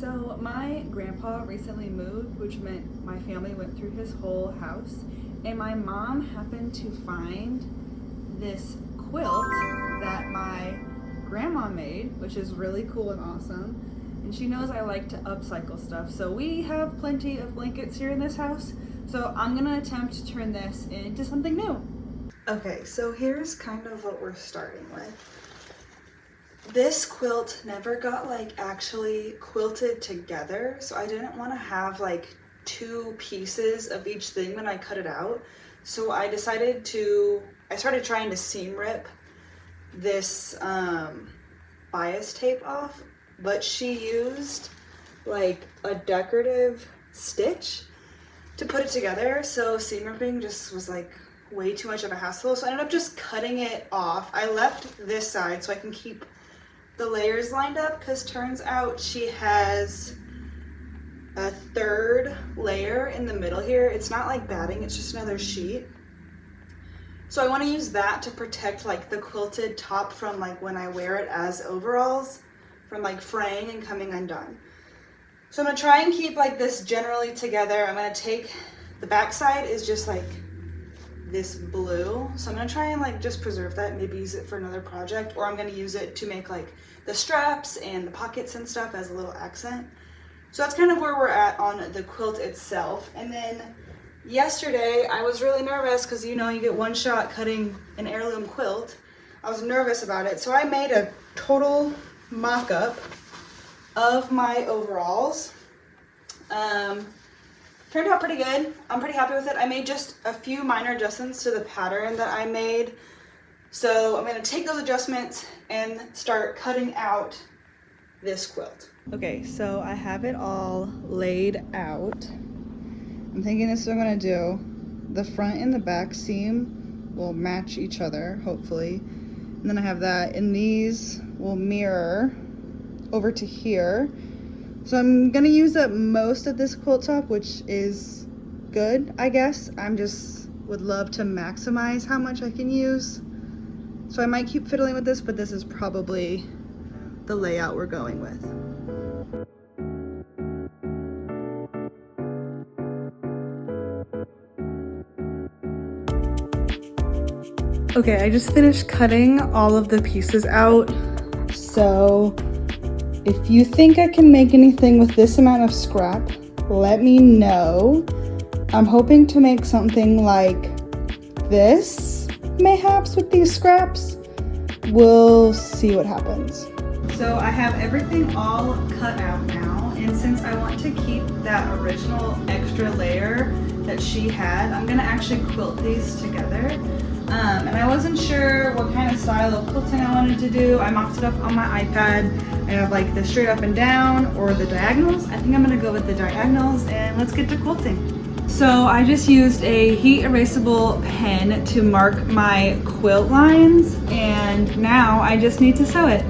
So my grandpa recently moved, which meant my family went through his whole house, and my mom happened to find this quilt that my grandma made, which is really cool and awesome. And she knows I like to upcycle stuff, so we have plenty of blankets here in this house, so I'm gonna attempt to turn this into something new. Okay, so here's kind of what we're starting with. This quilt never got like actually quilted together, so I didn't want to have like two pieces of each thing when I cut it out. So I started trying to seam rip this bias tape off, but she used like a decorative stitch to put it together. So seam ripping just was like way too much of a hassle. So I ended up just cutting it off. I left this side so I can keep the layers lined up, because turns out she has a third layer in the middle here. It's not like batting, it's just another sheet. So I want to use that to protect like the quilted top from like when I wear it as overalls from like fraying and coming undone. So I'm gonna try and keep like this generally together. I'm gonna take, the back side is just like this blue, so I'm gonna try and like just preserve that, maybe use it for another project, or I'm gonna use it to make like the straps and the pockets and stuff as a little accent. So that's kind of where we're at on the quilt itself. And then yesterday I was really nervous because you know you get one shot cutting an heirloom quilt. I was nervous about it, so I made a total mock-up of my overalls. Turned out pretty good. I'm pretty happy with it. I made just a few minor adjustments to the pattern that I made. So I'm gonna take those adjustments and start cutting out this quilt. Okay, so I have it all laid out. I'm thinking this is what I'm gonna do. The front and the back seam will match each other, hopefully. And then I have that, and these will mirror over to here. So I'm gonna use up most of this quilt top, which is good, I guess. I'm just would love to maximize how much I can use. So I might keep fiddling with this, but this is probably the layout we're going with. Okay, I just finished cutting all of the pieces out. So if you think I can make anything with this amount of scrap, let me know. I'm hoping to make something like this, mayhaps, with these scraps. We'll see what happens. So I have everything all cut out now, and since I want to keep that original extra layer that she had, I'm gonna actually quilt these together. And I wasn't sure what kind of style of quilting I wanted to do. I mocked it up on my iPad. I have like the straight up and down or the diagonals. I think I'm gonna go with the diagonals, and let's get to quilting. So I just used a heat erasable pen to mark my quilt lines, and now I just need to sew it.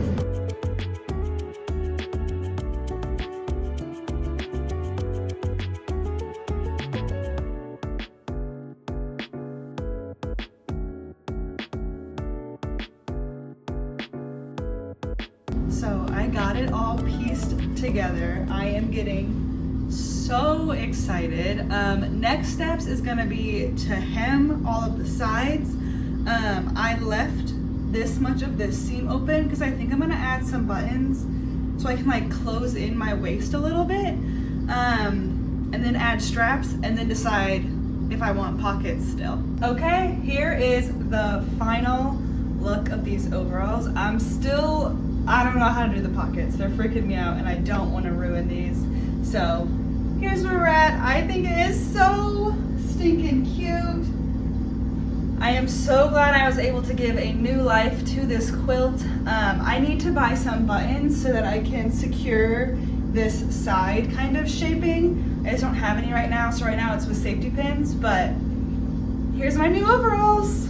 So I got it all pieced together. I am getting so excited. Next steps is gonna be to hem all of the sides. I left this much of this seam open because I think I'm gonna add some buttons so I can like close in my waist a little bit, and then add straps, and then decide if I want pockets still. Okay, here is the final look of these overalls. I don't know how to do the pockets. They're freaking me out, and I don't want to ruin these. So here's where we're at. I think it is so stinking cute. I am so glad I was able to give a new life to this quilt. I need to buy some buttons so that I can secure this side kind of shaping. I just don't have any right now, so right now it's with safety pins, but here's my new overalls.